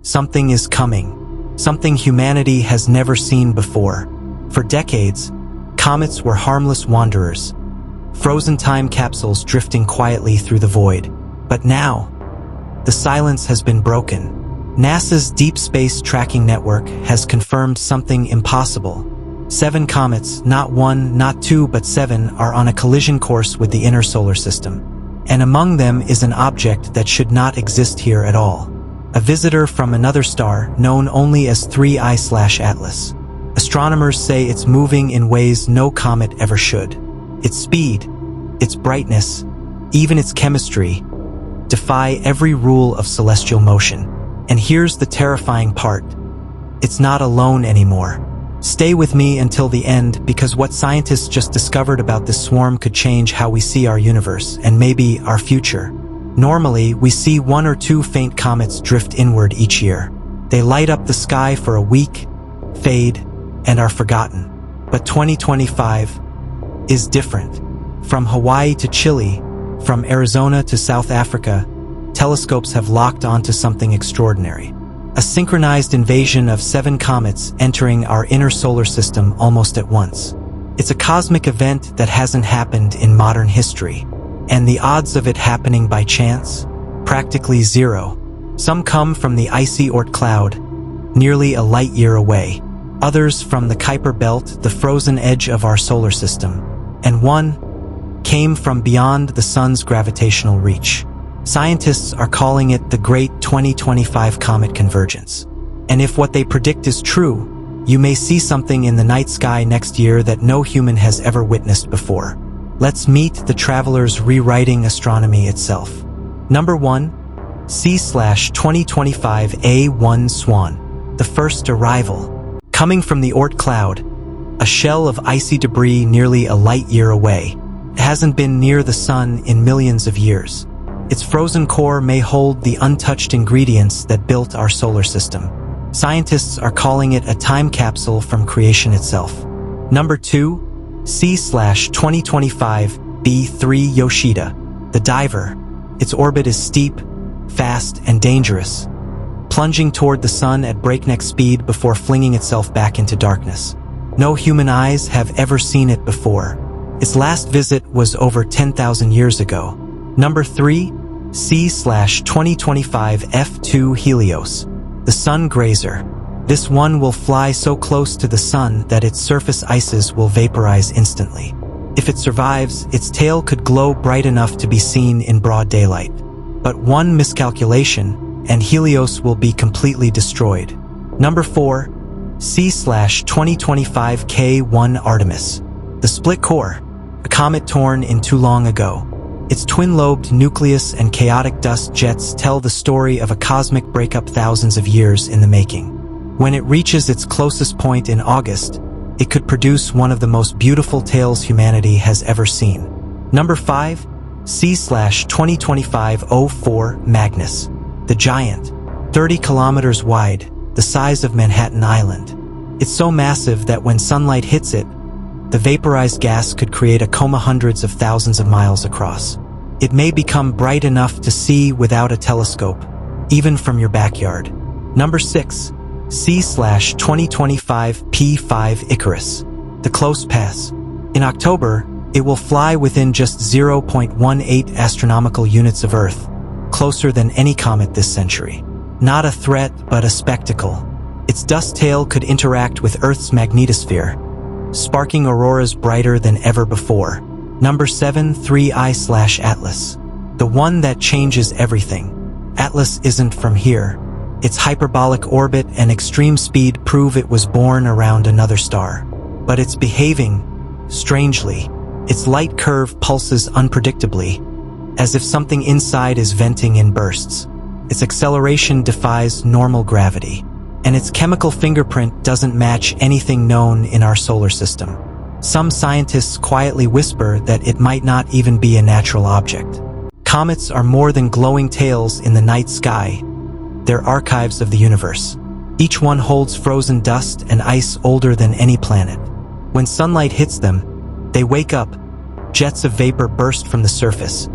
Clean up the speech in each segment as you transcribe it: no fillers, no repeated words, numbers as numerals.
Something is coming. Something humanity has never seen before. For decades, comets were harmless wanderers, frozen time capsules drifting quietly through the void. But now, the silence has been broken. NASA's Deep Space Tracking Network has confirmed something impossible. 7 comets, not 1, not 2, but 7, are on a collision course with the inner solar system. And among them is an object that should not exist here at all. A visitor from another star known only as 3I/Atlas. Astronomers say it's moving in ways no comet ever should. Its speed, its brightness, even its chemistry, defy every rule of celestial motion. And here's the terrifying part. It's not alone anymore. Stay with me until the end, because what scientists just discovered about this swarm could change how we see our universe and maybe our future. Normally, we see 1 or 2 faint comets drift inward each year. They light up the sky for a week, fade, and are forgotten. But 2025 is different. From Hawaii to Chile, from Arizona to South Africa, telescopes have locked onto something extraordinary. A synchronized invasion of 7 comets entering our inner solar system almost at once. It's a cosmic event that hasn't happened in modern history. And the odds of it happening by chance? Practically zero. Some come from the icy Oort cloud, nearly a light year away. Others from the Kuiper belt, the frozen edge of our solar system. And one came from beyond the sun's gravitational reach. Scientists are calling it the Great 2025 Comet Convergence. And if what they predict is true, you may see something in the night sky next year that no human has ever witnessed before. Let's meet the travelers rewriting astronomy itself. Number 1, C/2025 A1 Swan. The first arrival. Coming from the Oort cloud, a shell of icy debris nearly a light year away. It hasn't been near the sun in millions of years. Its frozen core may hold the untouched ingredients that built our solar system. Scientists are calling it a time capsule from creation itself. Number 2, C/2025 B3 Yoshida, the diver. Its orbit is steep, fast, and dangerous, plunging toward the sun at breakneck speed before flinging itself back into darkness. No human eyes have ever seen it before. Its last visit was over 10,000 years ago. Number 3, C/2025 F2 Helios, the sun grazer. This one will fly so close to the sun that its surface ices will vaporize instantly. If it survives, its tail could glow bright enough to be seen in broad daylight. But one miscalculation, and Helios will be completely destroyed. Number 4, C/2025 K1 Artemis, the split core, a comet torn in too long ago. Its twin-lobed nucleus and chaotic dust jets tell the story of a cosmic breakup thousands of years in the making. When it reaches its closest point in August, it could produce one of the most beautiful tales humanity has ever seen. Number 5, C/2025 04 Magnus, the giant, 30 kilometers wide, the size of Manhattan Island. It's so massive that when sunlight hits it, the vaporized gas could create a coma hundreds of thousands of miles across. It may become bright enough to see without a telescope, even from your backyard. Number 6, C/2025 P5 Icarus, the close pass. In October, it will fly within just 0.18 astronomical units of Earth, closer than any comet this century. Not a threat, but a spectacle. Its dust tail could interact with Earth's magnetosphere, sparking auroras brighter than ever before. Number 7, 3I/Atlas, the one that changes everything. Atlas isn't from here. Its hyperbolic orbit and extreme speed prove it was born around another star. But it's behaving strangely. Its light curve pulses unpredictably, as if something inside is venting in bursts. Its acceleration defies normal gravity, and its chemical fingerprint doesn't match anything known in our solar system. Some scientists quietly whisper that it might not even be a natural object. Comets are more than glowing tails in the night sky. They're archives of the universe. Each one holds frozen dust and ice older than any planet. When sunlight hits them, they wake up. Jets of vapor burst from the surface,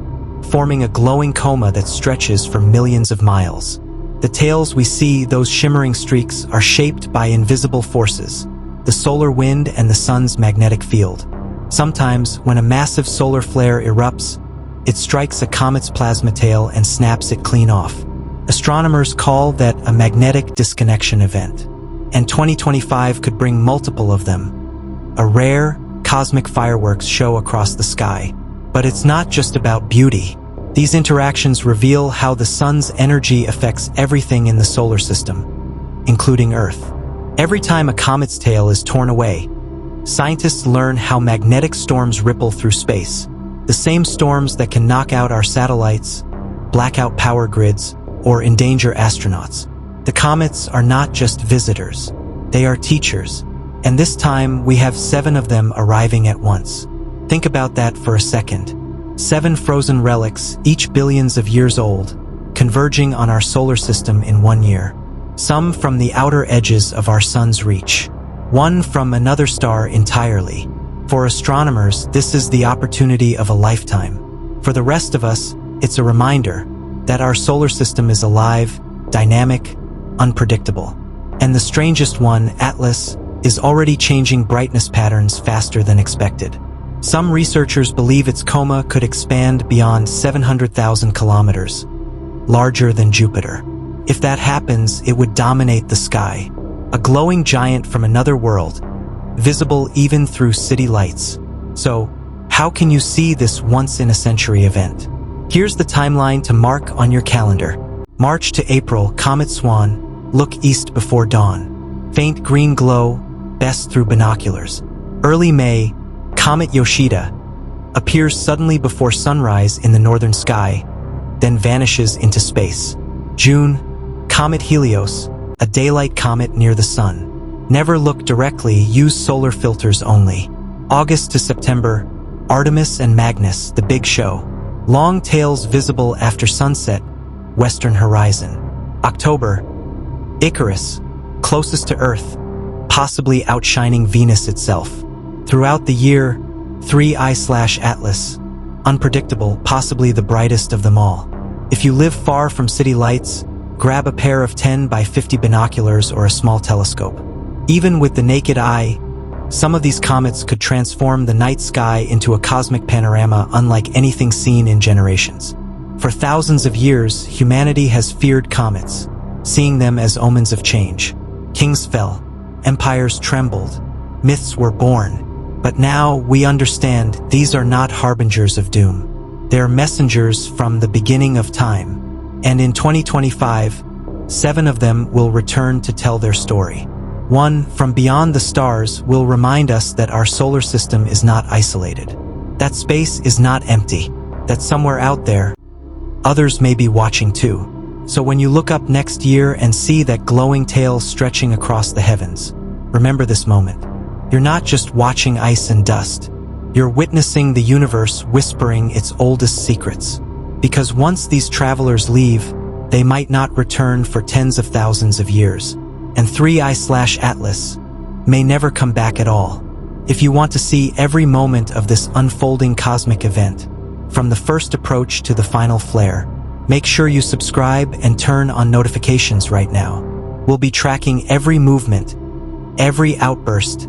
forming a glowing coma that stretches for millions of miles. The tails we see, those shimmering streaks, are shaped by invisible forces, the solar wind and the sun's magnetic field. Sometimes, when a massive solar flare erupts, it strikes a comet's plasma tail and snaps it clean off. Astronomers call that a magnetic disconnection event. And 2025 could bring multiple of them. A rare, cosmic fireworks show across the sky. But it's not just about beauty. These interactions reveal how the sun's energy affects everything in the solar system, including Earth. Every time a comet's tail is torn away, scientists learn how magnetic storms ripple through space. The same storms that can knock out our satellites, black out power grids, or endanger astronauts. The comets are not just visitors, they are teachers. And this time we have 7 of them arriving at once. Think about that for a second. 7 frozen relics, each billions of years old, converging on our solar system in 1 year. Some from the outer edges of our sun's reach. One from another star entirely. For astronomers, this is the opportunity of a lifetime. For the rest of us, it's a reminder that our solar system is alive, dynamic, unpredictable. And the strangest one, Atlas, is already changing brightness patterns faster than expected. Some researchers believe its coma could expand beyond 700,000 kilometers, larger than Jupiter. If that happens, it would dominate the sky, a glowing giant from another world, visible even through city lights. So, how can you see this once-in-a-century event? Here's the timeline to mark on your calendar. March to April, Comet Swan, look east before dawn. Faint green glow, best through binoculars. Early May, Comet Yoshida appears suddenly before sunrise in the northern sky, then vanishes into space. June, Comet Helios, a daylight comet near the sun. Never look directly, use solar filters only. August to September, Artemis and Magnus, the big show. Long tails visible after sunset, western horizon. October, Icarus, closest to Earth, possibly outshining Venus itself. Throughout the year, 3I/Atlas, unpredictable, possibly the brightest of them all. If you live far from city lights, grab a pair of 10 by 50 binoculars or a small telescope. Even with the naked eye, some of these comets could transform the night sky into a cosmic panorama unlike anything seen in generations. For thousands of years, humanity has feared comets, seeing them as omens of change. Kings fell, empires trembled, myths were born. But now we understand these are not harbingers of doom. They're messengers from the beginning of time. And in 2025, 7 of them will return to tell their story. One, from beyond the stars, will remind us that our solar system is not isolated. That space is not empty. That somewhere out there, others may be watching too. So when you look up next year and see that glowing tail stretching across the heavens, remember this moment. You're not just watching ice and dust. You're witnessing the universe whispering its oldest secrets. Because once these travelers leave, they might not return for tens of thousands of years. And 3I/Atlas may never come back at all. If you want to see every moment of this unfolding cosmic event, from the first approach to the final flare, make sure you subscribe and turn on notifications right now. We'll be tracking every movement, every outburst,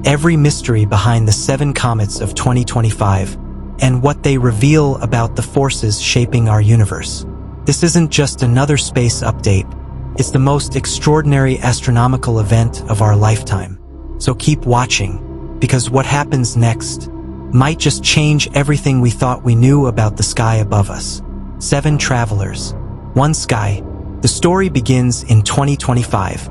every mystery behind the 7 comets of 2025, and what they reveal about the forces shaping our universe. This isn't just another space update. It's the most extraordinary astronomical event of our lifetime. So keep watching, because what happens next might just change everything we thought we knew about the sky above us. 7 travelers, 1 sky. The story begins in 2025,